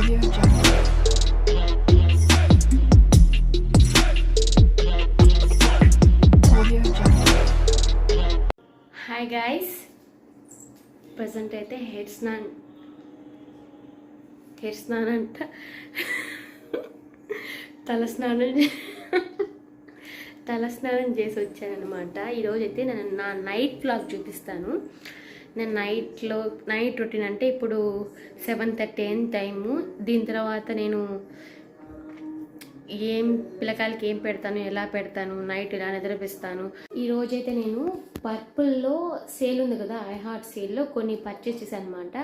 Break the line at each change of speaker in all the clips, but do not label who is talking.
Hi guys, present అయితే hair స్నానం అంట తలస్నానం చేసి వచ్చానమాట. ఈరోజు అయితే నేను నా నైట్ వ్లాగ్ చూపిస్తాను. నేను నైట్ రొటీన్ అంటే ఇప్పుడు 7:30 అయిన టైము. దీని తర్వాత నేను పిల్లకాయలకి ఏం పెడతాను, ఎలా పెడతాను, నైట్ ఎలా నిద్రపిస్తాను. ఈరోజైతే నేను పర్పుల్లో సేల్ ఉంది కదా, ఐ హార్ట్ సేల్లో కొన్ని పర్చేస్ చేశాను అనమాట.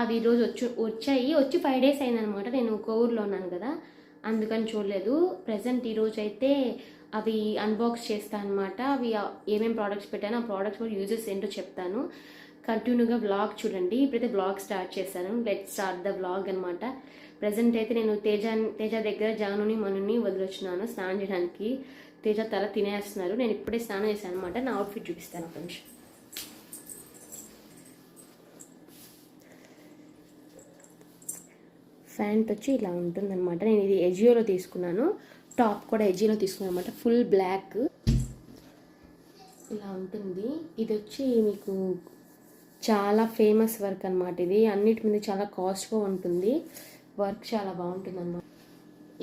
అవి ఈరోజు వచ్చి 5 days అయిందనమాట. నేను కోవూరులో ఉన్నాను కదా, అందుకని చూడలేదు. ప్రజెంట్ ఈరోజు అయితే అవి అన్బాక్స్ చేస్తాను అనమాట. అవి ఏమేమి ప్రోడక్ట్స్ పెట్టాను, ఆ ప్రోడక్ట్స్ కూడా యూజెస్ ఏంటో చెప్తాను. కంటిన్యూగా వ్లాగ్ చూడండి. ఇప్పుడైతే వ్లాగ్ స్టార్ట్ చేశాను. లెట్ స్టార్ట్ ద వ్లాగ్ అనమాట. ప్రజెంట్ అయితే నేను తేజ దగ్గర జానుని మనుని వదిలొచ్చినాను స్నానం చేయడానికి. తేజ తల తినేస్తున్నారు. నేను ఇప్పుడే స్నానం చేశాను అనమాట. నా అవుట్ఫిట్ చూపిస్తాను ఒక నిమిషం. ప్యాంట్ వచ్చి ఇలా ఉంటుందన్నమాట. నేను ఇది ఎజియోలో తీసుకున్నాను. టాప్ కూడా ఎజియోలో తీసుకున్నాను అనమాట. ఫుల్ బ్లాక్ ఇలా ఉంటుంది. ఇది వచ్చి మీకు చాలా ఫేమస్ వర్క్ అనమాట. ఇది అన్నిటి మీద చాలా కాస్ట్గా ఉంటుంది. వర్క్ చాలా బాగుంటుంది అన్నమాట.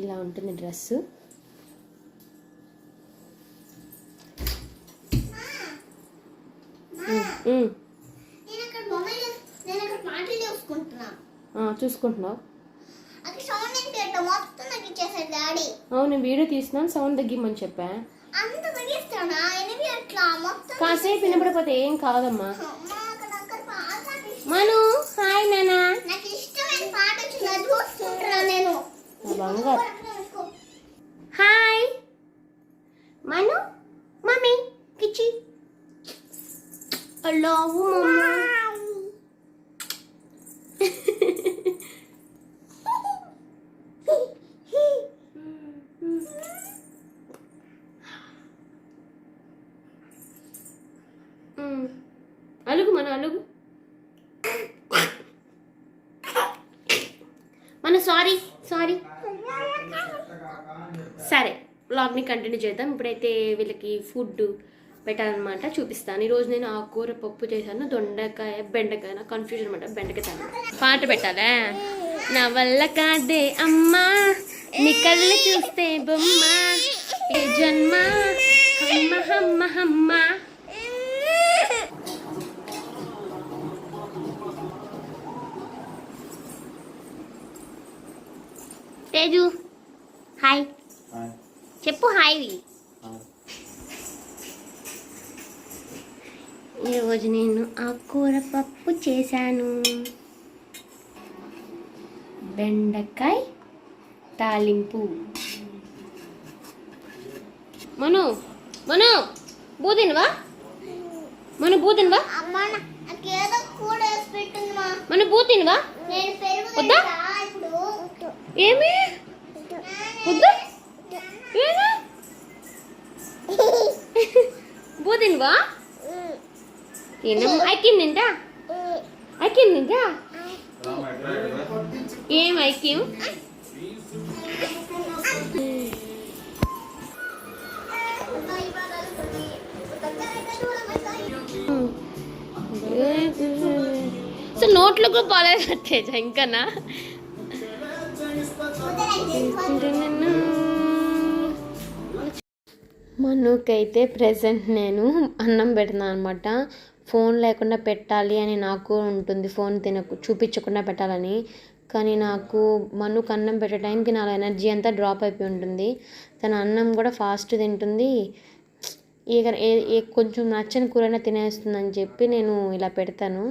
ఇలా ఉంటుంది డ్రెస్. చూసుకుంటున్నావు? అవును, వీడియో తీస్తున్నాను. సౌండ్ తగ్గిమని చెప్పా. కాసేపు వినపడిపోతే ఏం కాదమ్మా. మను హాయ్ నానా. హాయ్ మను మమ్మీ కిచి లవ్ మమ్మీ. అలుగు మన అలుగు మన సారీ సరే, వ్లాగ్ని కంటిన్యూ చేద్దాం. ఇప్పుడైతే వీళ్ళకి ఫుడ్ పెట్టాలన్నమాట, చూపిస్తాను. ఈరోజు నేను ఆకుకూర పప్పు చేశాను. దొండకాయ బెండకాయ, నాకు కన్ఫ్యూజన్ అనమాట. బెండకాయ పాట పెట్టాలా? నా వల్ల కాదే అమ్మా, నీ కళ్ళు చూస్తే బొమ్మ, ఏ జన్మ హమ్మ హమ్మ హమ్మ. తేజు హాయ్ చెప్పు. హాయ్. ఈరోజు నేను ఆకుకూర పప్పు చేశాను. బెండకాయ తాలింపు. మను బూదినవా? మన బూతినవా? మన బూతినవా? వద్దా? ఏమి వద్దా? బూతినవా? ఐక్యం నిందా? ఏం ఐక్యం? సో నోట్లో కూడా బాగాలేదు కట్టేజా ఇంకనా. మనుకైతే ప్రెజెంట్ నేను అన్నం పెడుతున్నాను అనమాట. ఫోన్ లేకుండా పెట్టాలి అని నాకు ఉంటుంది, ఫోన్ చూపించకుండా పెట్టాలని. కానీ నాకు మనుకు అన్నం పెట్టే టైంకి నాలో ఎనర్జీ అంతా డ్రాప్ అయిపోయి ఉంటుంది. తన అన్నం కూడా ఫాస్ట్ తింటుంది. కొంచెం నచ్చని కూరైనా తినేస్తుందని చెప్పి నేను ఇలా పెడతాను.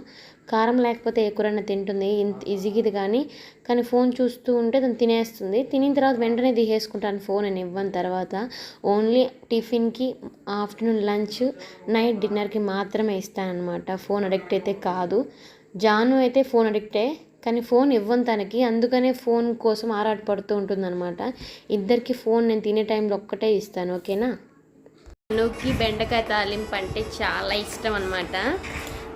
కారం లేకపోతే ఏ కూరైనా తింటుంది ఈజీగా. కానీ ఫోన్ చూస్తూ ఉంటే తను తినేస్తుంది. తినిన తర్వాత వెంటనే తీసేసుకుంటాను ఫోన్ నేను ఇవ్వని తర్వాత. ఓన్లీ టిఫిన్కి, ఆఫ్టర్నూన్ లంచ్, నైట్ డిన్నర్కి మాత్రమే ఇస్తాను అనమాట. ఫోన్ అడిక్ట్ అయితే కాదు. జాను అయితే ఫోన్ అడిక్టే, కానీ ఫోన్ ఇవ్వను తనకి. అందుకనే ఫోన్ కోసం ఆరాటపడుతూ ఉంటుందన్నమాట. ఇద్దరికి ఫోన్ నేను తినే టైంలో ఒక్కటే ఇస్తాను, ఓకేనా. మనుకి బెండకాయ తాలింపు అంటే చాలా ఇష్టం అనమాట.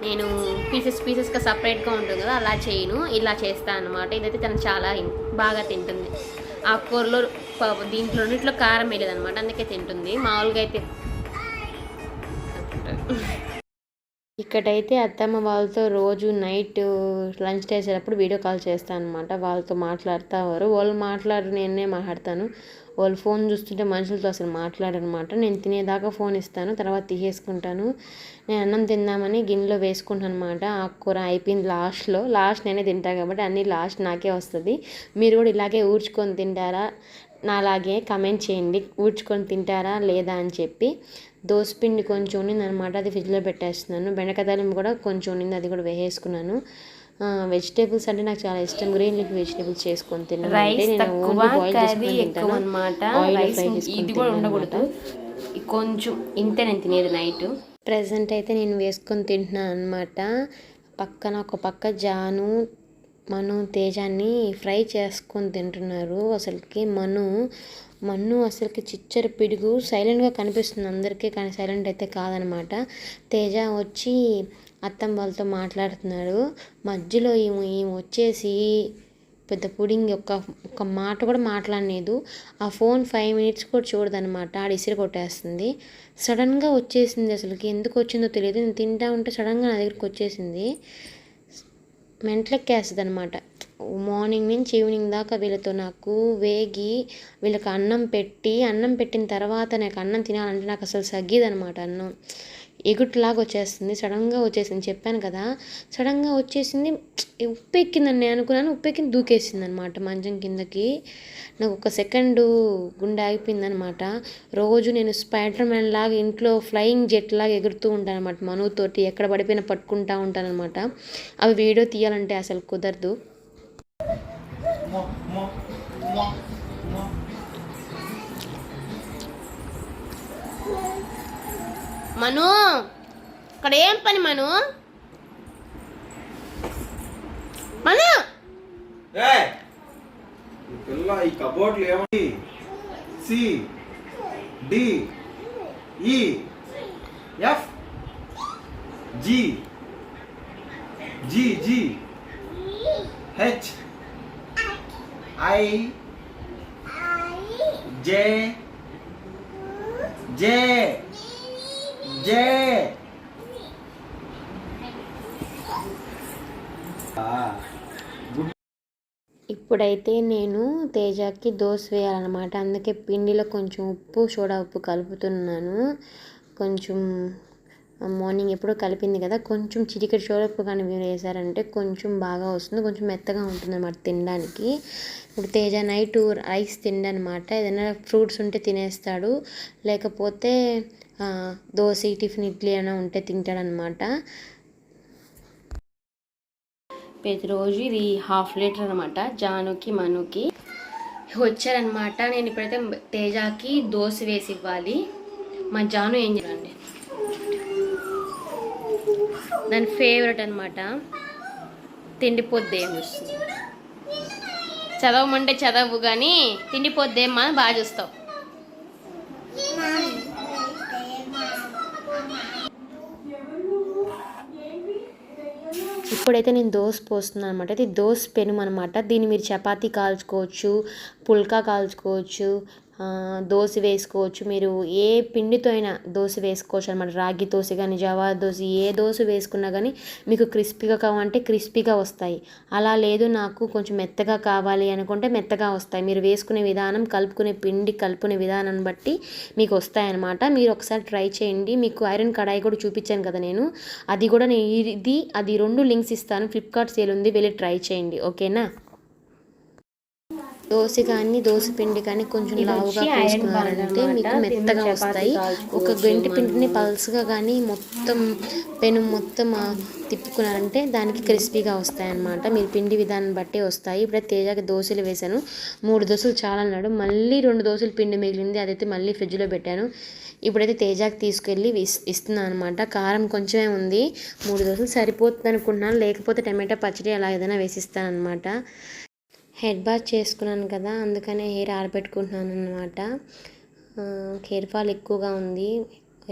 నేను పీసెస్గా సపరేట్గా ఉంటుంది కదా, అలా చేయను, ఇలా చేస్తాను అనమాట. ఇదైతే తను చాలా బాగా తింటుంది. ఆ కూరలో దీంట్లో కారం వేయలేదు అనమాట, అందుకే తింటుంది. మామూలుగా అయితే ఇక్కడైతే అత్తమ్మ వాళ్ళతో రోజు నైట్ లంచ్ చేసేటప్పుడు వీడియో కాల్ చేస్తాను అనమాట. వాళ్ళతో మాట్లాడుతారు, వాళ్ళు మాట్లాడరు, నేనే మాట్లాడతాను. వాళ్ళు ఫోన్ చూస్తుంటే మనుషులతో అసలు మాట్లాడనమాట. నేను తినేదాకా ఫోన్ ఇస్తాను, తర్వాత తీసేసుకుంటాను. నేను అన్నం తిందామని గిన్నెలో వేసుకుంటాను అనమాట. ఆకుకూర అయిపోయింది లాస్ట్ నేనే తింటాను కాబట్టి అన్నీ లాస్ట్ నాకే వస్తుంది. మీరు కూడా ఇలాగే ఊడ్చుకొని తింటారా, నాలాగే కమెంట్ చేయండి, ఊడ్చుకొని తింటారా లేదా అని చెప్పి. దోసపిండి కొంచెం ఉన్నింది అనమాట, అది ఫ్రిడ్జ్లో పెట్టేస్తున్నాను. బెండకాయ తాలింపు కూడా కొంచెం ఉన్నింది, అది కూడా వేసేసుకున్నాను. వెజిటేబుల్స్ అంటే నాకు చాలా ఇష్టం. గ్రీన్ లీఫ్ వెజిటేబుల్స్ చేసుకొని తిన్నాను. నేను ఓన్లీ బాయిల్ చేసుకొని తింటాను అనమాట. ఆయిల్ ఫ్రై చేసుకొని తింటాను. కొంచెం ఇంతే నేను తినేది నైట్. ప్రెజెంట్ అయితే నేను వేసుకొని తింటున్నాను అనమాట. పక్కన ఒక పక్క జాను మను తేజాన్ని ఫ్రై చేసుకొని తింటున్నారు. అసలుకి మన్ను అసలుకి చిచ్చర పిడుగు, సైలెంట్గా కనిపిస్తుంది అందరికీ, కానీ సైలెంట్ అయితే కాదనమాట. తేజ వచ్చి అత్తమ్మ వాళ్ళతో మాట్లాడుతున్నాడు. మధ్యలో ఈమె వచ్చేసి పెద్ద పుడింగ్, ఒక్క మాట కూడా మాట్లాడలేదు. ఆ ఫోన్ 5 minutes కూడా చూడదనమాట, ఆడ ఇసిరి కొట్టేస్తుంది. సడన్గా వచ్చేసింది, అసలుకి ఎందుకు వచ్చిందో తెలియదు. నేను తింటా ఉంటే సడన్గా నా దగ్గరికి వచ్చేసింది. మెంట్లెక్కేస్తుంది అనమాట. మార్నింగ్ నుంచి ఈవినింగ్ దాకా వీళ్ళతో నాకు వేగి, వీళ్ళకి అన్నం పెట్టిన తర్వాత నాకు అన్నం తినాలంటే నాకు అసలు సగ్గేదనమాట. అన్నం ఎగుట్లాగా వచ్చేస్తుంది. సడన్గా వచ్చేసింది, చెప్పాను కదా, సడన్గా వచ్చేసింది. ఉప్పు ఎక్కిందని నేను అనుకున్నాను, ఉప్పు ఎక్కింది, దూకేసింది అనమాట మంచం కిందకి. నాకు ఒక సెకండు గుండె ఆగిపోయిందనమాట. రోజు నేను స్పైడర్ మ్యాన్ లాగా ఇంట్లో ఫ్లయింగ్ జెట్ లాగా ఎగురుతూ ఉంటాను అనమాట. మనుతోటి ఎక్కడ పడిపోయినా పట్టుకుంటా ఉంటానన్నమాట. అవి వీడియో తీయాలంటే అసలు కుదరదు. మను, ఇక్కడ ఏం పని మను? మను
పిల్ల ఈ కబోర్డ్లు ఏమండి? C D E F G G G H I J J J
ఇప్పుడైతే నేను తేజాకి దోశ వేయాలన్నమాట. అందుకే పిండిలో కొంచెం ఉప్పు, సోడా ఉప్పు కలుపుతున్నాను. కొంచెం మార్నింగ్ ఎప్పుడో కలిపింది కదా, కొంచెం చిటికెడు సోడా ఉప్పు కానీ మీరు వేసారంటే కొంచెం బాగా వస్తుంది, కొంచెం మెత్తగా ఉంటుంది అన్నమాట తినడానికి. ఇప్పుడు తేజ నైట్ రైస్ తిండనమాట. ఏదైనా ఫ్రూట్స్ ఉంటే తినేస్తాడు, లేకపోతే దోశ, టిఫిన్, ఇడ్లీ అయినా ఉంటే తింటాడనమాట. ప్రతిరోజు ఇది 1/2 లీటర్ అనమాట. జానుకి మనుకి వచ్చారనమాట. నేను ఇప్పుడైతే తేజాకి దోశ వేసి ఇవ్వాలి. మా జాను ఏం చేయాలండి, దాని ఫేవరెట్ అనమాట. తిండిపోద్దేం చూస్తుంది, చదవమంటే చదవు కానీ తిండిపోద్దేమ్మా బాగా చూస్తావు. ఇప్పుడైతే నేను దోశ పోస్తున్నాను అనమాట. ఇది దోశ పెనుము అనమాట. దీన్ని మీరు చపాతీ కాల్చుకోవచ్చు, పుల్కా కాల్చుకోవచ్చు, దోశ వేసుకోవచ్చు. మీరు ఏ పిండితో అయినా దోశ వేసుకోవచ్చు అనమాట. రాగి దోశ కానీ, జవార్ దోశ, ఏ దోశ వేసుకున్నా కానీ మీకు క్రిస్పీగా కావాలంటే క్రిస్పీగా వస్తాయి. అలా లేదు నాకు కొంచెం మెత్తగా కావాలి అనుకుంటే మెత్తగా వస్తాయి. మీరు వేసుకునే విధానం, కలుపుకునే విధానాన్ని బట్టి మీకు వస్తాయన్నమాట. మీరు ఒకసారి ట్రై చేయండి. మీకు ఐరన్ కడాయి కూడా చూపించాను కదా నేను, అది కూడా నేను అది 2 లింక్స్ ఇస్తాను. ఫ్లిప్కార్ట్ సేల్ ఉంది, వెళ్ళి ట్రై చేయండి, ఓకేనా. దోశ కానీ, దోశ పిండి కానీ కొంచెం లావుగా పోసుకున్నారంటే మీకు మెత్తగా వస్తాయి. ఒక గంటి పిండిని పల్స్గా కానీ పెను మొత్తం తిప్పుకున్నారంటే దానికి క్రిస్పీగా వస్తాయి అన్నమాట. మీరు పిండి విధానం బట్టి వస్తాయి. ఇప్పుడే తేజాకి దోశలు వేశాను. 3 దోశలు చాలా అన్నాడు, మళ్ళీ 2 దోశలు పిండి మిగిలింది, అదైతే మళ్ళీ ఫ్రిడ్జ్లో పెట్టాను. ఇప్పుడైతే తేజాకి తీసుకెళ్ళి ఇస్తున్నాను అనమాట. కారం కొంచెమే ఉంది, 3 దోశలు సరిపోతుంది అనుకుంటున్నాను. లేకపోతే టమాటా పచ్చడి అలా ఏదైనా వేసిస్తాను అనమాట. హెడ్ బాత్ చేసుకున్నాను కదా, అందుకనే హెయిర్ ఆరబెట్టుకుంటున్నాను అనమాట. హెయిర్ ఫాల్ ఎక్కువగా ఉంది.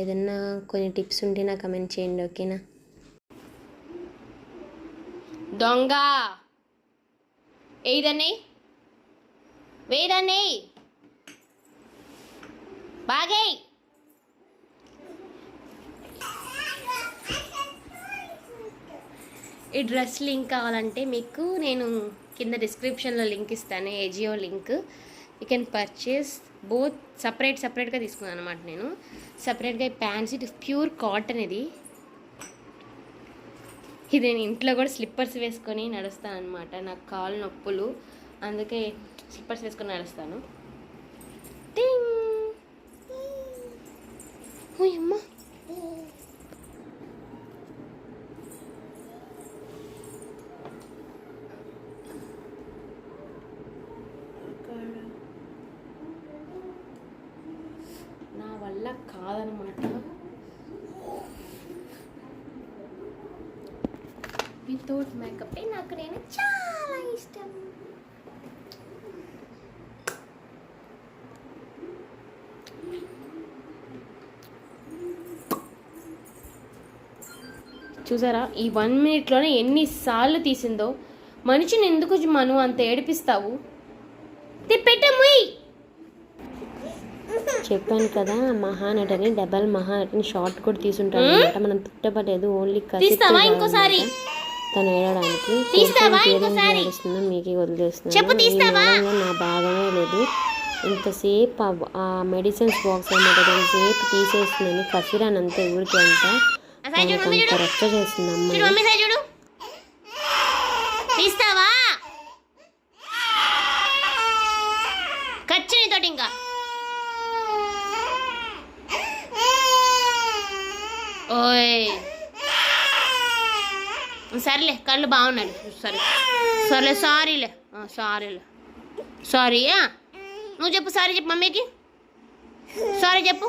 ఏదన్నా కొన్ని టిప్స్ ఉంటే నాకు కమెంట్ చేయండి, ఓకేనా. దొంగ ఏదన్నీ వేదన్నీ బాగే ఈ డ్రెస్ లింక్ కావాలంటే మీకు నేను కింద డిస్క్రిప్షన్లో లింక్ ఇస్తాను, Ajio link. You can purchase both. సపరేట్గా తీసుకున్నాను అనమాట నేను. సపరేట్గా ఈ ప్యాంట్స్, ఇది ప్యూర్ కాటన్. ఇది నేను ఇంట్లో కూడా స్లిప్పర్స్ వేసుకొని నడుస్తాను అనమాట. నాకు కాళ్ళు నొప్పులు, అందుకే స్లిప్పర్స్ వేసుకొని నడుస్తాను. అమ్మ నా వల్ల కాదనమాట. వితౌట్ మేకప్ నాకు నేను చాలా ఇష్టం. చూసారా ఈ 1 minute ఎన్నిసార్లు తీసిందో. మనిషిని ఎందుకు మను అంత ఏడిపిస్తావు? పెట్టముయ్. చెప్పాను కదా మహానటిని, డబల్ మహానటిని షార్ట్ కూడా తీసుంటాను అనమాట. మనం తిట్టబడలేదు, ఓన్లీ ఇంకోసారి తను ఏడడానికి నడుస్తుందో మీకే వదిలేస్తున్నాను. నా భాగమే లేదు. ఇంతసేపు ఆ మెడిసిన్స్ బాక్స్ అనమాట, దానిసేపు తీసేస్తుందని కసిరానంతా ఊరికి అంతా రచ్చ చేస్తుంది అమ్మాయి. తీస్తావా కచ్చినితోటి ఇంకా ఓయ్ సరేలే, కళ్ళు బాగున్నాడు. సరేలే సారీ. నువ్వు చెప్పు, సారీ చెప్పు మమ్మీకి. సారీ చెప్పు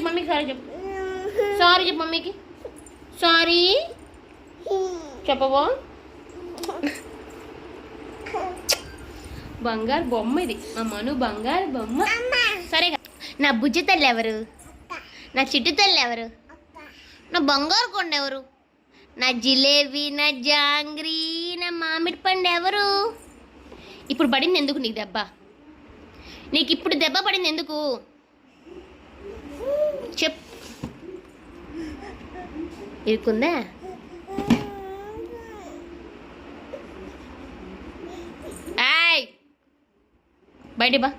మమ్మీకి. సారీ చెప్పు మమ్మీకి. సారీ చెప్పవా? బంగారు బొమ్మ ఇది, మా మను బంగారు బొమ్మ. సరే, నా బుజ్జి తల్లి ఎవరు? నా చిట్టు తల్లి ఎవరు? నా బంగారు కొండ ఎవరు? నా జిలేబీ, నా జాంగ్రీ, నా మామిడి పండు ఎవరు? ఇప్పుడు పడింది ఎందుకు నీకు దెబ్బ? నీకు ఇప్పుడు దెబ్బ పడింది ఎందుకు చెప్. ఇరుకుందా? బయట బా.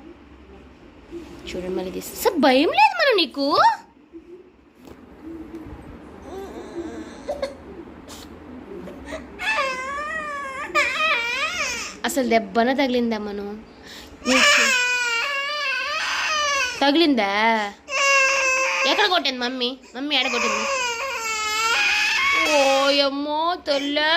చూడండి మళ్ళీ తీస్తా. భయం లేదు మనం నీకు. అసలు దెబ్బన తగిలిందా మనం? తగిలిందా? ఎక్కడ కొట్టింది మమ్మీ? ఎక్కడ కొట్టింది? ఓయమ్మో తొల్లా.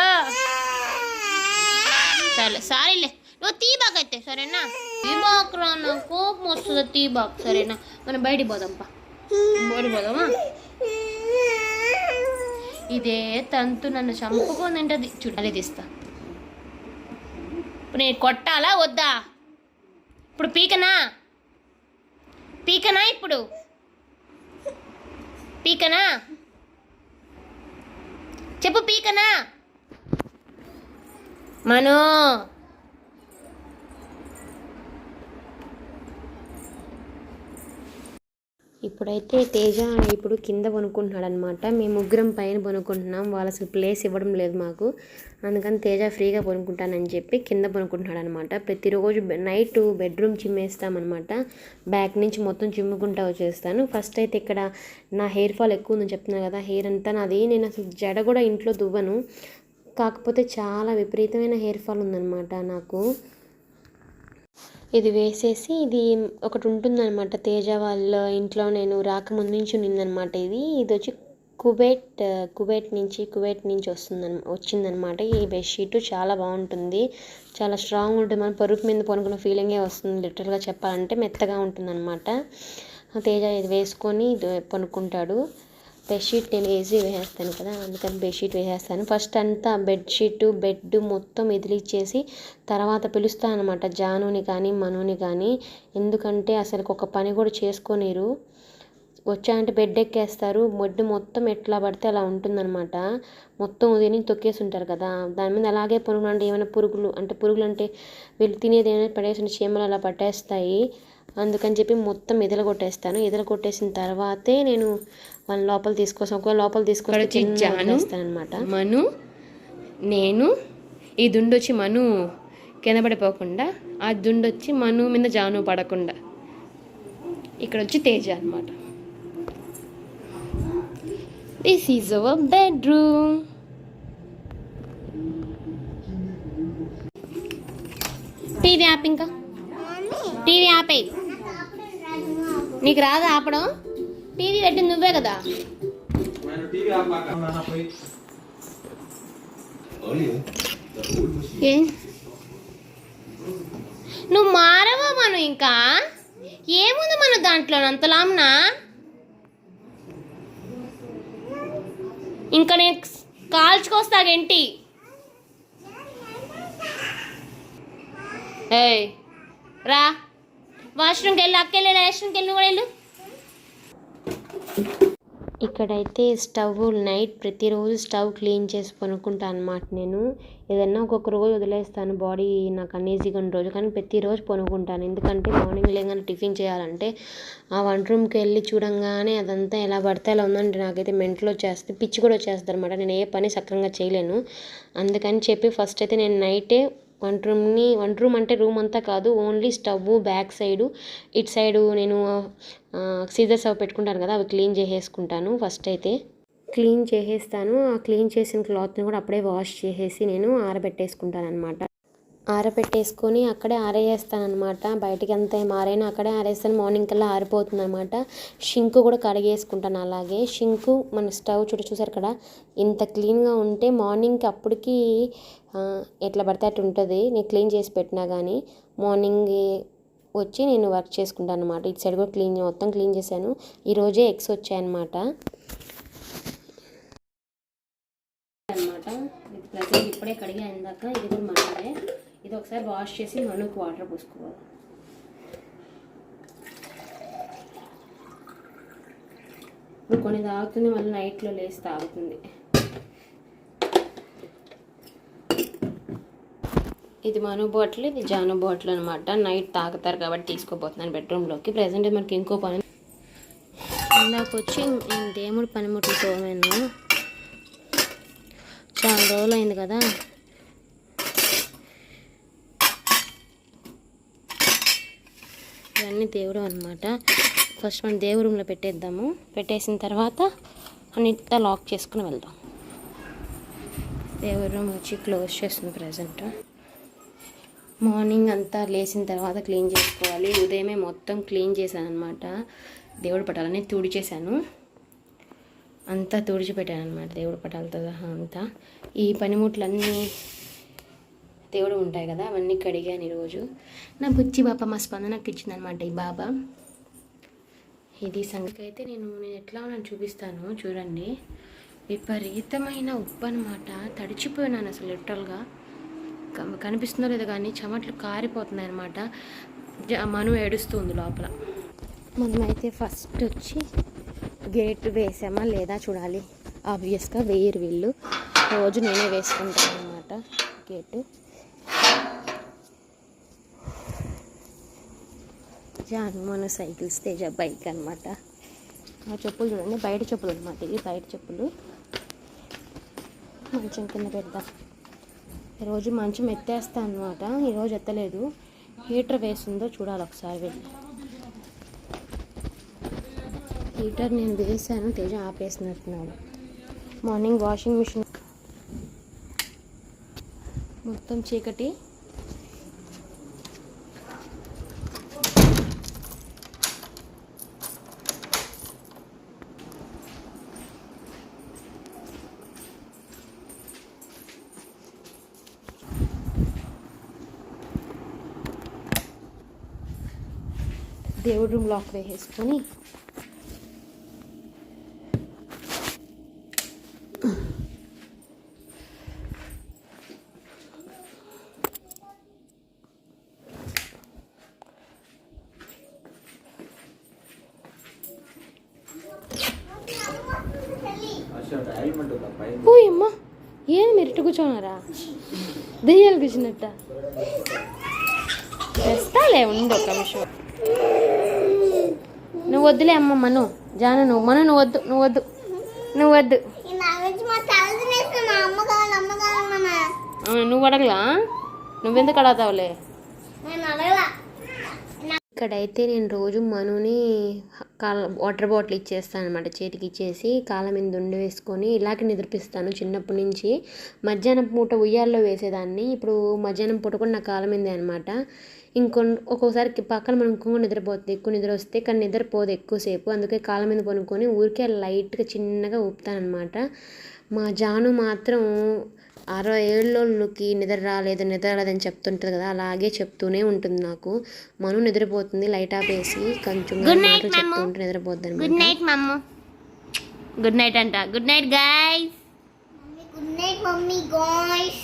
సరే సారీలే, నువ్వు తీబాక్ అయితే సరేనా? తీబాక్ రా, నా కోపం వస్తుంది తీబాక్. సరేనా? మనం బయటికి పోదాంపా. పోదామా? ఇదే తంతు నన్ను చంపుకొని తింటది. చూడాలి తీస్తా. ఇప్పుడు నేను కొట్టాలా వద్దా? ఇప్పుడు పీకనా? ఇప్పుడు పీకనా? చెప్పు, పీకనా? మను ఇప్పుడైతే తేజ ఇప్పుడు కింద పనుకుంటున్నాడు అనమాట. మేము ముగ్గురం పైన పనుకుంటున్నాం. వాళ్ళు అసలు ప్లేస్ ఇవ్వడం లేదు మాకు. అందుకని తేజ ఫ్రీగా పనుకుంటానని చెప్పి కింద పనుకుంటున్నాడు అనమాట. ప్రతిరోజు నైట్ బెడ్రూమ్ చిమ్మేస్తామన్నమాట. బ్యాక్ నుంచి మొత్తం చిమ్ముకుంటా వచ్చేస్తాను. ఫస్ట్ అయితే ఇక్కడ నా హెయిర్ ఫాల్ ఎక్కువ ఉందని చెప్తున్నాను కదా, హెయిర్ అంతా నాది. నేను అసలు జడ కూడా ఇంట్లో దువ్వను, కాకపోతే చాలా విపరీతమైన హెయిర్ ఫాల్ ఉందన్నమాట నాకు. ఇది వేసేసి ఇది ఒకటి ఉంటుందన్నమాట తేజ వాళ్ళ ఇంట్లో, నేను రాకముందు నుంచి ఉన్నిందనమాట. ఇది వచ్చి కువైట్ నుంచి వచ్చిందనమాట. ఈ బెడ్షీట్ చాలా బాగుంటుంది, చాలా స్ట్రాంగ్ ఉంటుంది. మనం పరుపు మీద పనుకున్న ఫీలింగే వస్తుంది. లిటరల్గా చెప్పాలంటే మెత్తగా ఉంటుందన్నమాట. తేజ ఇది వేసుకొని పనుకుంటాడు. బెడ్షీట్ నేను ఈజీ వేసేస్తాను కదా, అందుకని బెడ్షీట్ వేసేస్తాను. ఫస్ట్ అంతా బెడ్ మొత్తం ఇదిలిచ్చేసి తర్వాత పిలుస్తాను అనమాట జానుని కానీ మనుని కానీ. ఎందుకంటే అసలు ఒక పని కూడా చేసుకోనిరు. వచ్చాయంటే బెడ్ ఎక్కేస్తారు. బెడ్ మొత్తం ఎట్లా పడితే అలా ఉంటుందన్నమాట. మొత్తం ఉదయం తొక్కేసి ఉంటారు కదా, దాని మీద అలాగే పురుగులు అంటే ఏమైనా పురుగులు అంటే వీళ్ళు తినేది ఏమైనా పడేసిన చీమలు అలా పట్టేస్తాయి. అందుకని చెప్పి మొత్తం ఎదలగొట్టేస్తాను. ఎదలగొట్టేసిన తర్వాతే నేను వాళ్ళ లోపల తీసుకొస్తాను. ఒకవేళ లోపల తీసుకొస్తాను అనమాట. మను నేను ఈ దుండు వచ్చి మను కింద పడిపోకుండా, ఆ దుండు వచ్చి మను మీద జాను పడకుండా. ఇక్కడ వచ్చి తేజ అనమాట. This is our bedroom. TV ఆప్, ఇంకా టీవీ ఆపే. నీకు రాదా ఆపడం? టీవీ పెట్టింది నువ్వే కదా. నువ్వు మారవా మనం? ఇంకా ఏముంది మన దాంట్లో అంతలాంనా? ఇంకా నేను కాల్చుకొస్తాగేంటి? ఏయ్ రా, వాష్రూమ్కి వెళ్ళి, అక్కెళ్ళి వాష్రూమ్కి వెళ్ళి కూడా వెళ్ళు. ఇక్కడైతే స్టవ్ నైట్ ప్రతిరోజు స్టవ్ క్లీన్ చేసి పనుకుంటాను అనమాట. నేను ఏదన్నా ఒక్కొక్క రోజు వదిలేస్తాను, బాడీ నాకు అన్ఈజీగా ఉన్న రోజు, కానీ ప్రతిరోజు పనుకుంటాను. ఎందుకంటే మార్నింగ్ లేగానే టిఫిన్ చేయాలంటే ఆ వంట రూమ్కి వెళ్ళి చూడంగానే అదంతా ఎలా పడితే అలా ఉందంటే నాకైతే మెంటల్ వచ్చేస్తుంది, పిచ్చి కూడా వచ్చేస్తుంది అనమాట. నేను ఏ పని సక్రంగా చేయలేను. అందుకని చెప్పి ఫస్ట్ అయితే నేను నైటే వంట రూమ్ అంటే రూమ్ అంతా కాదు, ఓన్లీ స్టవ్ బ్యాక్ సైడు, ఇటు సైడు నేను సీజర్స్ అవి పెట్టుకుంటాను కదా, అవి క్లీన్ చేసేసుకుంటాను. ఫస్ట్ అయితే క్లీన్ చేసేస్తాను. ఆ క్లీన్ చేసిన క్లాత్ని కూడా అప్పుడే వాష్ చేసేసి నేను ఆరబెట్టేసుకుంటాను అనమాట. ఆరబెట్టేసుకొని అక్కడే ఆరేస్తాను అనమాట. బయటికి అంతా ఏం ఆరైనా అక్కడే ఆరేస్తాను. మార్నింగ్ కల్లా ఆరిపోతుంది అనమాట. షింకు కూడా కడిగేసుకుంటాను. అలాగే షింకు మన స్టవ్ చూసారు కదా, ఇంత క్లీన్గా ఉంటే మార్నింగ్కి అప్పటికి ఎట్లా పడితే అట్టు ఉంటుంది. నేను క్లీన్ చేసి పెట్టినా కానీ మార్నింగ్ వచ్చి నేను వర్క్ చేసుకుంటాను అనమాట. ఇటు సైడ్ కూడా మొత్తం క్లీన్ చేశాను. ఈరోజే ఎగ్స్ వచ్చాయన్నమాట. ప్రజెంట్ ఇప్పుడే కడిగా ఇందాక. ఇది కూడా మనదే. ఇది ఒకసారి వాష్ చేసి మనుకు వాటర్ పోసుకోవాలి. ఇప్పుడు కొన్ని తాగుతుంది, మళ్ళీ నైట్లో లేసి తాగుతుంది. ఇది మను బాటిల్, ఇది జాను బాటిల్ అనమాట. నైట్ తాగుతారు కాబట్టి తీసుకోపోతున్నాను బెడ్రూమ్లోకి. ప్రజెంట్ మనకి ఇంకో పని ఇందాక వచ్చి దేవుడు పనిముట్లు తోమాను. చాలా రోజులు అయింది కదా. ఇవన్నీ దేవుడు అనమాట. ఫస్ట్ మనం దేవుడి రూమ్లో పెట్టేద్దాము. పెట్టేసిన తర్వాత అన్నింటితో లాక్ చేసుకుని వెళ్దాం. దేవుడి రూమ్ వచ్చి క్లోజ్ చేస్తుంది ప్రజెంట్. మార్నింగ్ అంతా లేచిన తర్వాత క్లీన్ చేసుకోవాలి. ఉదయమే మొత్తం క్లీన్ చేశాను అనమాట. దేవుడి పటాలన్నీ తుడిచేశాను, అంతా తుడిచిపెట్టాను అనమాట. దేవుడి పటాలతో అంతా ఈ పనిముట్లన్నీ దేవుడు ఉంటాయి కదా, అవన్నీ కడిగాను ఈరోజు. నా బుచ్చి బాబా మా స్పందనకి ఇచ్చిందనమాట ఈ బాబా. ఇది సంగతి అయితే నేను ఎట్లా ఉన్నాను చూపిస్తాను చూడండి. విపరీతమైన ఉప్పు అనమాట. తడిచిపోయినాను అసలు లిటరల్గా. కనిపిస్తుందో లేదో కానీ చెమట్లు కారిపోతున్నాయి అనమాట. మను ఏడుస్తుంది లోపల. మనమైతే ఫస్ట్ వచ్చి గేట్ వేసామా లేదా చూడాలి. ఆబ్వియస్గా వేయరు వీళ్ళు, రోజు నేనే వేసుకుంటాను అనమాట గేటు. జాను మన సైకిల్స్, తేజ బైక్ అనమాట. ఆ చెప్పులు చూడండి, బయట చెప్పులు అనమాట. ఇవి బయట చెప్పులు. మంచం కింద పెడదాం. ఈరోజు మంచం ఎత్తేస్తాను అనమాట. ఈరోజు ఎత్తలేదు. హీటర్ వేసిందో చూడాలి ఒకసారి వెళ్ళి. హీటర్ నేను వేసాను, తేజ ఆపేసినట్టున్నాడు. మార్నింగ్ వాషింగ్ మిషన్ మొత్తం చీకటి. దేవుడి రూమ్ లాక్ వేసేసుకొని
ఎలిమెంట్ ఉందా పైన?
ఓ అమ్మా, ఏం మీరు ఇట్టు కూర్చోన్నారా? దెయ్యాలు కూర్చున్నట్ట. తెస్తాలే, ఉండు ఒక నిమిషం. నువ్వు వద్దులే అమ్మ, మను జాను, నువ్వు వద్దు, నువ్వు వద్దు. నువ్వు అడగలా? నువ్వెందుకు అడగతావులే? ఇక్కడైతే నేను రోజు మనుని వాటర్ బాటిల్ ఇచ్చేస్తాను అనమాట, చేతికి ఇచ్చేసి కాళ్ళ మీద ఉండి వేసుకొని ఇలాగే నిద్రపిస్తాను చిన్నప్పటి నుంచి. మధ్యాహ్నం పూట ఉయ్యాల్లో వేసేదాన్ని, ఇప్పుడు మధ్యాహ్నం పూట కూడా నా కాళ్ళ మీదే అనమాట. ఒక్కొక్కసారి పక్కన మనం ఇంకొక నిద్రపోతుంది, ఎక్కువ నిద్ర వస్తే, కానీ నిద్రపోదు ఎక్కువసేపు, అందుకే కాళ్ళ మీద కొనుక్కొని ఊరికే లైట్గా చిన్నగా ఊపుతానమాట. మా జాను మాత్రం 60 ఏళ్ళకి నిద్ర రాలేదని చెప్తుంటుంది కదా, అలాగే చెప్తూనే ఉంటుంది నాకు. మను నిద్రపోతుంది, లైట్ ఆపేసి కొంచెం చెప్తూ ఉంటే నిద్రపోద్ది అనమాట. గుడ్ నైట్ మమ్మ, గుడ్ నైట్ అంట. Good night guys.
Good night mummy guys.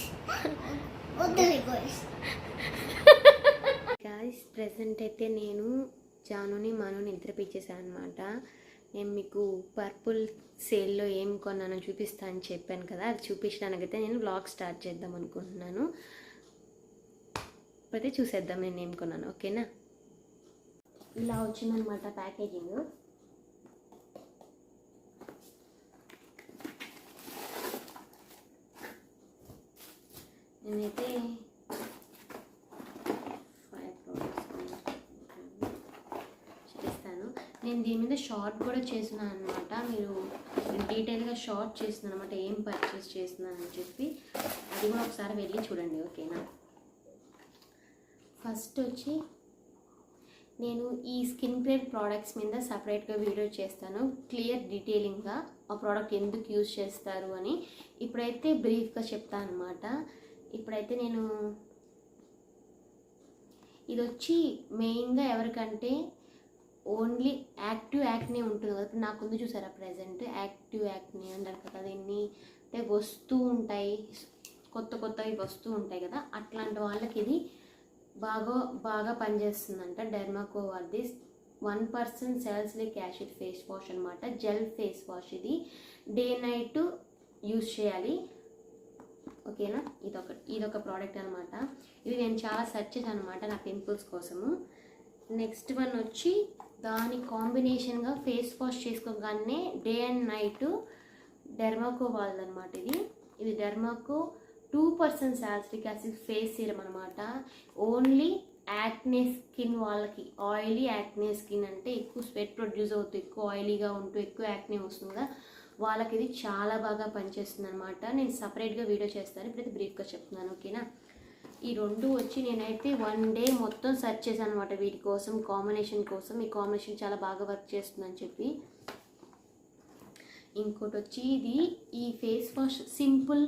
Guys, present అయితే నేను జానుని మనుని నిద్రపిచ్చేసాను అనమాట. నేను మీకు పర్పుల్ సేల్లో ఏం కొన్నానో చూపిస్తానని చెప్పాను కదా, అది చూపించడానికైతే నేను వ్లాగ్ స్టార్ట్ చేద్దాం అనుకుంటున్నాను. అయితే చూసేద్దాం నేను ఏం కొన్నాను, ఓకేనా? ఇలా వచ్చిందనమాట ప్యాకేజింగ్. నేనైతే 5 ప్రోడక్ట్స్ చేస్తాను. నేను దీని మీద షార్ట్ కూడా చేస్తున్నాను అనమాట, మీరు డీటెయిల్గా షార్ట్ చేస్తున్నాను అనమాట, ఏం పర్చేస్ చేస్తున్నానని చెప్పి. అది కూడా ఒకసారి వెళ్ళి చూడండి, ఓకేనా? ఫస్ట్ వచ్చి నేను ఈ స్కిన్ కేర్ ప్రోడక్ట్స్ మీద సపరేట్గా వీడియో చేస్తాను, క్లియర్ డీటెయిలింగ్గా ఆ ప్రోడక్ట్ ఎందుకు యూజ్ చేస్తారు అని. ఇప్పుడైతే బ్రీఫ్గా చెప్తాను అనమాట. ఇప్పుడైతే నేను ఇది వచ్చి మెయిన్గా ఎవరికంటే ఓన్లీ యాక్టివ్ యాక్నే ఉంటుంది కదా, ఇప్పుడు నాకు ఉంది చూసారా ప్రజెంట్ యాక్టివ్ యాక్నే అంటారు కదా, దీన్ని అంటే వస్తూ ఉంటాయి, కొత్తవి వస్తూ ఉంటాయి కదా, అట్లాంటి వాళ్ళకి ఇది బాగా పనిచేస్తుందంట. డెర్మాకోవర్ది 1% సాలిసిలిక్ యాసిడ్ ఫేస్ వాష్ అనమాట, జెల్ ఫేస్ వాష్. ఇది డే నైట్ యూజ్ చేయాలి, ఓకేనా? ఇదొక ప్రోడక్ట్ అనమాట. ఇది నేను చాలా సెర్చ్ చేశాను అనమాట నా పింపుల్స్ కోసము. నెక్స్ట్ వన్ వచ్చి దాని కాంబినేషన్గా ఫేస్ వాష్ చేసుకోగానే డే అండ్ నైట్ డెర్మాకో వాళ్ళది అనమాట. ఇది Dermaco 2% salicylic acid face serum అనమాట. ఓన్లీ యాక్నే స్కిన్ వాళ్ళకి, ఆయిలీ యాక్నే స్కిన్ అంటే ఎక్కువ స్వెట్ ప్రొడ్యూస్ అవుతూ ఎక్కువ ఆయిలీగా ఉంటూ ఎక్కువ యాక్నే వస్తుంది కదా, వాళ్ళకి ఇది చాలా బాగా పనిచేస్తుంది అనమాట. నేను సపరేట్గా వీడియో చేస్తాను, ఇప్పుడైతే బ్రీఫ్గా చెప్తున్నాను, ఓకేనా? ఈ రెండు వచ్చి నేనైతే 1 డే మొత్తం సెర్చ్ చేశాను అనమాట వీటి కోసం, కాంబినేషన్ కోసం. ఈ కాంబినేషన్ చాలా బాగా వర్క్ చేస్తుందని చెప్పి. ఇంకోటి వచ్చి ఈ face wash simple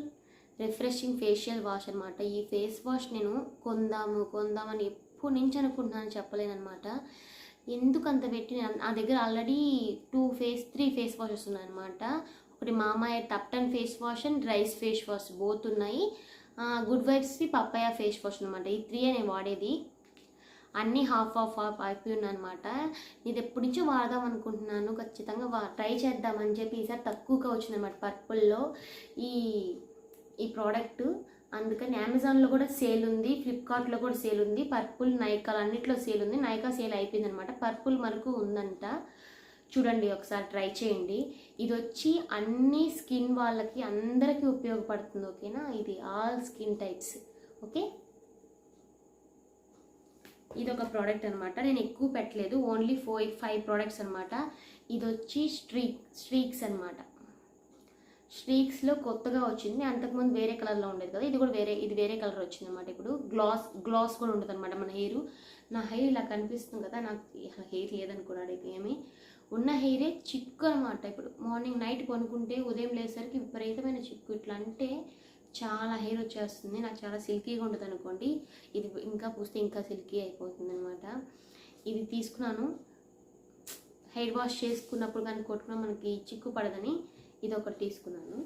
refreshing facial wash అనమాట. ఈ ఫేస్ వాష్ నేను కొందామని ఎప్పటి నుంచి అనుకుంటున్నాను, చెప్పలేనమాట. ఎందుకు అంత పెట్టి, నా దగ్గర ఆల్రెడీ 3 ఫేస్ వాషెస్ ఉన్నాయన్నమాట. ఒకటి Mamaearth Upton face wash and rice face wash both ఉన్నాయి. గుడ్ వైబ్స్ది పప్పాయ ఫేస్ వాష్ అనమాట. ఈ 3 నేను వాడేది, అన్నీ హాఫ్ అయిపోయి ఉన్నాయన్నమాట. ఇది ఎప్పటి నుంచో వాడదాం అనుకుంటున్నాను, ఖచ్చితంగా ట్రై చేద్దామని చెప్పి ఈసారి తక్కువగా వచ్చిందన్నమాట పర్పుల్లో ఈ ప్రోడక్ట్. అందుకని అమెజాన్లో కూడా సేల్ ఉంది, ఫ్లిప్కార్ట్లో కూడా సేల్ ఉంది, పర్పుల్ నైకా అన్నిట్లో సేల్ ఉంది. నైకా సేల్ అయిపోయింది అనమాట, పర్పుల్ మనకు ఉందంట. చూడండి, ఒకసారి ట్రై చేయండి. ఇది వచ్చి అన్ని స్కిన్ వాళ్ళకి అందరికీ ఉపయోగపడుతుంది, ఓకేనా? ఇది ఆల్ స్కిన్ టైప్స్, ఓకే? ఇది ఒక ప్రోడక్ట్ అనమాట, నేను ఎక్కువ పెట్టలేదు, ఓన్లీ 5 ప్రోడక్ట్స్ అనమాట. ఇది వచ్చి స్ట్రీక్స్ అనమాట. స్ట్రీక్స్లో కొత్తగా వచ్చింది, అంతకుముందు వేరే కలర్లో ఉండేది కదా, ఇది వేరే కలర్ వచ్చింది అనమాట. ఇప్పుడు గ్లాస్ కూడా ఉంటుంది అనమాట. మన నా హెయిర్ ఇలా కనిపిస్తుంది కదా, నాకు హెయిర్ లేదనుకున్నాడు ఏమి, ఉన్న హెయిరే చిక్కు అనమాట. ఇప్పుడు మార్నింగ్ నైట్ కొనుక్కుంటే ఉదయం లేసరికి విపరీతమైన చిక్కు, ఇట్లా అంటే చాలా హెయిర్ వచ్చేస్తుంది. నాకు చాలా సిల్కీగా ఉంటుంది అనుకోండి, ఇది ఇంకా పూస్తే ఇంకా సిల్కీ అయిపోతుంది అనమాట. ఇది తీసుకున్నాను, హెయిర్ వాష్ చేసుకున్నప్పుడు కానీ కొట్టుకున్నా మనకి చిక్కు పడదని ఇది ఒకటి తీసుకున్నాను.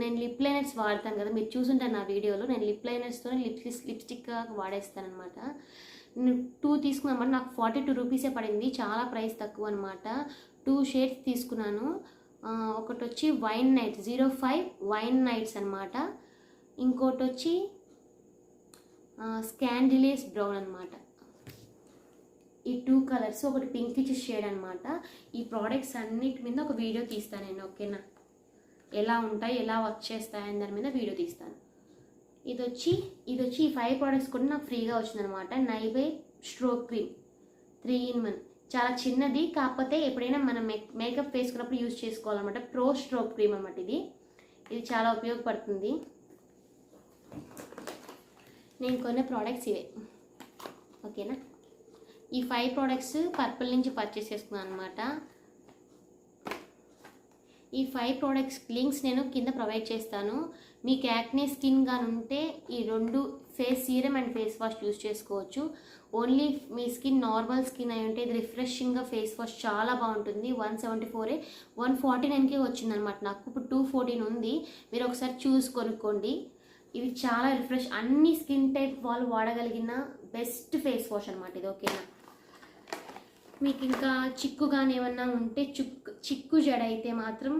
నేను లిప్ లైనర్స్ వాడతాను కదా, మీరు చూసుంటాను నా వీడియోలో, నేను లిప్ లైనర్స్తో లిప్స్టిక్గా వాడేస్తాను అనమాట. నేను 2 తీసుకున్నాను అనమాట, నాకు 42 రూపీసే పడింది, చాలా ప్రైస్ తక్కువ అనమాట. 2 షేడ్స్ తీసుకున్నాను, ఒకటి వచ్చి వైన్ నైట్స్ 05 వైన్ నైట్స్ అనమాట. ఇంకోటి వచ్చి స్కాండిలియస్ బ్రౌన్ అనమాట. ఈ 2 కలర్స్, ఒకటి పింకిష్ షేడ్ అనమాట. ఈ ప్రోడక్ట్స్ అన్నిటి మీద ఒక వీడియో తీస్తాను నేను, ఓకేనా? ఎలా ఉంటాయి, ఎలా వర్క్ చేస్తాయని దాని మీద వీడియో తీస్తాను. ఇది వచ్చి ఈ 5 ప్రోడక్ట్స్ కూడా నాకు ఫ్రీగా వచ్చిందనమాట. నైబే స్ట్రోక్ క్రీమ్ 3 in 1, చాలా చిన్నది, కాకపోతే ఎప్పుడైనా మనం మేకప్ వేసుకున్నప్పుడు యూజ్ చేసుకోవాలన్నమాట. ప్రో స్ట్రోక్ క్రీమ్ అనమాట. ఇది చాలా ఉపయోగపడుతుంది. నేను కొన్న ప్రోడక్ట్స్ ఇవే, ఓకేనా? ఈ 5 ప్రోడక్ట్స్ పర్పుల్ నుంచి పర్చేస్ చేసుకున్నాను అనమాట. ఈ 5 ప్రోడక్ట్స్ లింక్స్ నేను కింద ప్రొవైడ్ చేస్తాను. మీకు యాక్నే స్కిన్ కానీ ఉంటే ఈ 2 face serum and face wash use చేసుకోవచ్చు. ఓన్లీ మీ స్కిన్ నార్మల్ స్కిన్ అయి ఉంటే ఇది రిఫ్రెషింగ్గా ఫేస్ వాష్ చాలా బాగుంటుంది. 174 149కే వచ్చిందనమాట. నాకు ఇప్పుడు 214 ఉంది. మీరు ఒకసారి చూసి కొనుక్కోండి. ఇది చాలా రిఫ్రెష్, అన్ని స్కిన్ టైప్ వాళ్ళు వాడగలిగిన బెస్ట్ ఫేస్ వాష్ అనమాట ఇది, ఓకేనా? మీకు ఇంకా చిక్కు కానీ ఏమన్నా ఉంటే చిక్కు జడ అయితే మాత్రం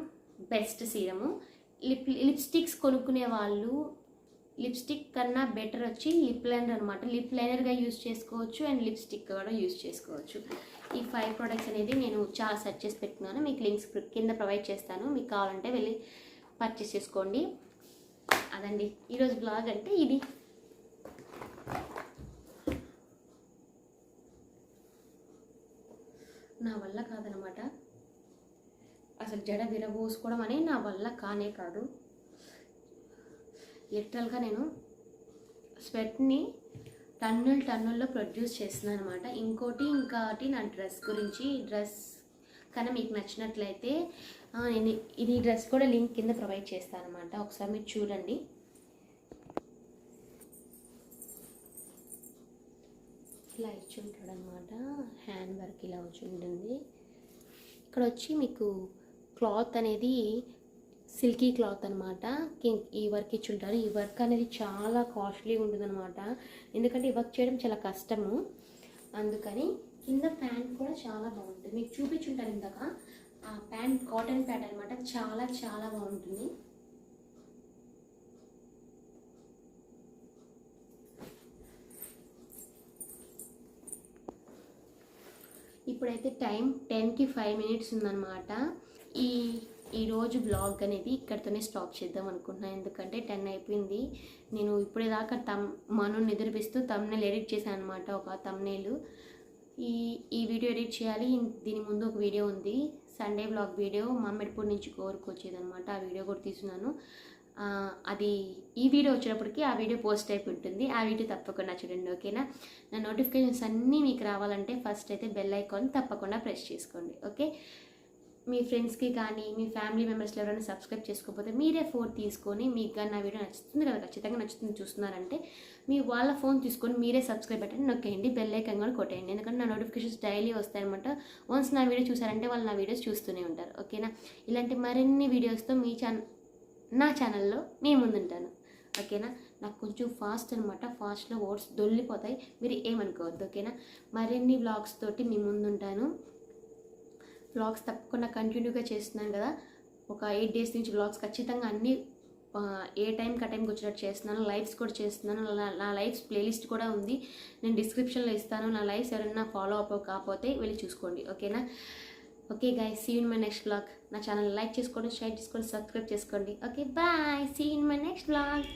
బెస్ట్ సీరము. లిప్స్టిక్స్ కొనుక్కునే వాళ్ళు లిప్స్టిక్ కన్నా బెటర్ వచ్చి లిప్ లైనర్ అనమాట. లిప్ లైనర్గా యూజ్ చేసుకోవచ్చు అండ్ లిప్స్టిక్ కూడా యూజ్ చేసుకోవచ్చు. ఈ 5 ప్రోడక్ట్స్ అనేది నేను చాలా సెర్చ్ చేసి పెట్టుకున్నాను. మీకు లింక్స్ కింద ప్రొవైడ్ చేస్తాను. మీకు కావాలంటే వెళ్ళి పర్చేస్ చేసుకోండి. అదండి ఈరోజు బ్లాగ్ అంటే ఇది. నా వల్ల కాదనమాట, అసలు జడ విరబోసుకోవడం అనేది నా వల్ల కానే కాదు. లిటరల్గా నేను స్వెట్ని టన్నుల్లో ప్రొడ్యూస్ చేస్తున్నాను అనమాట. ఇంకోటి నా డ్రెస్ గురించి. డ్రెస్ కానీ మీకు నచ్చినట్లయితే నేను ఇది డ్రెస్ కూడా లింక్ కింద ప్రొవైడ్ చేస్తాను అనమాట. ఒకసారి మీరు చూడండి. ఇలా ఇచ్చి ఉంటాడు అనమాట. హ్యాండ్ వర్క్ ఇలా వచ్చి ఉంటుంది. ఇక్కడ వచ్చి మీకు క్లాత్ అనేది సిల్కీ క్లాత్ అనమాట. ఈ వర్క్ ఇచ్చి ఉంటారు. ఈ వర్క్ అనేది చాలా కాస్ట్లీ ఉంటుంది అనమాట. ఎందుకంటే ఈ వర్క్ చేయడం చాలా కష్టము. అందుకని కింద ప్యాంట్ కూడా చాలా బాగుంటుంది. మీకు చూపించుంటాను ఇందాక. ఆ ప్యాంట్ కాటన్ ప్యాంట్ అనమాట. చాలా చాలా బాగుంటుంది. ఇప్పుడైతే టైం 10కి 5 minutes ఉందన్నమాట. ఈరోజు బ్లాగ్ అనేది ఇక్కడితోనే స్టాప్ చేద్దాం అనుకుంటున్నాను. ఎందుకంటే 10 అయిపోయింది. నేను ఇప్పుడేదాకా మను నిద్రపిస్తూ తమ్నెయిల్ ఎడిట్ చేశాను అనమాట. ఒక తమ్నెయిల్ ఈ వీడియో ఎడిట్ చేయాలి. దీని ముందు ఒక వీడియో ఉంది, సండే బ్లాగ్ వీడియో, మమ్మడిపూడి నుంచి కోరుకు వచ్చేదనమాట. ఆ వీడియో కూడా తీసుకున్నాను. అది ఈ వీడియో వచ్చేటప్పటికి ఆ వీడియో పోస్ట్ అయిపోయి ఉంటుంది. ఆ వీడియో తప్పకుండా చూడండి, ఓకేనా? నా నోటిఫికేషన్స్ అన్నీ మీకు రావాలంటే ఫస్ట్ అయితే బెల్ ఐకాన్ తప్పకుండా ప్రెస్ చేసుకోండి, ఓకే? మీ ఫ్రెండ్స్కి కానీ మీ ఫ్యామిలీ మెంబర్స్లో ఎవరైనా సబ్స్క్రైబ్ చేసుకోకపోతే మీరే ఫోన్ తీసుకొని, మీకు కానీ నా వీడియో నచ్చుతుంది కదా, ఖచ్చితంగా నచ్చుతుంది చూస్తున్నారంటే మీ వాళ్ళ ఫోన్ తీసుకొని మీరే సబ్స్క్రైబ్ పెట్టండి, నొక్కేయండి, బెల్ ఐకాన్ కూడా కొట్టేయండి. ఎందుకంటే నా నోటిఫికేషన్స్ డైలీ వస్తాయన్నమాట. వన్స్ నా వీడియో చూసారంటే వాళ్ళు నా వీడియోస్ చూస్తూనే ఉంటారు, ఓకేనా? ఇలాంటి మరిన్ని వీడియోస్తో నా ఛానల్లో నేను ముందుంటాను, ఓకేనా? నాకు కొంచెం ఫాస్ట్ అనమాట. ఫాస్ట్లో వర్డ్స్ దొల్లిపోతాయి, మీరు ఏమనుకోవద్దు, ఓకేనా? మరిన్ని వ్లాగ్స్ తోటి మీ ముందుంటాను. వ్లాగ్స్ తప్పకుండా కంటిన్యూగా చేస్తున్నాను కదా. ఒక 8 days నుంచి వ్లాగ్స్ ఖచ్చితంగా అన్నీ ఏ టైంకి ఆ టైంకి వచ్చేటట్టు చేస్తున్నాను. లైవ్స్ కూడా చేస్తున్నాను. నా లైవ్స్ ప్లేలిస్ట్ కూడా ఉంది, నేను డిస్క్రిప్షన్లో ఇస్తాను. నా లైవ్స్ ఎవరైనా ఫాలో అప్ కాకపోతే వెళ్ళి చూసుకోండి, ఓకేనా? Okay guys, see in my next vlog. నా ఛానల్ లైక్ చేసుకోండి, షేర్ చేసుకోండి, సబ్స్క్రైబ్ చేసుకోండి. Okay bye, see in my next vlog.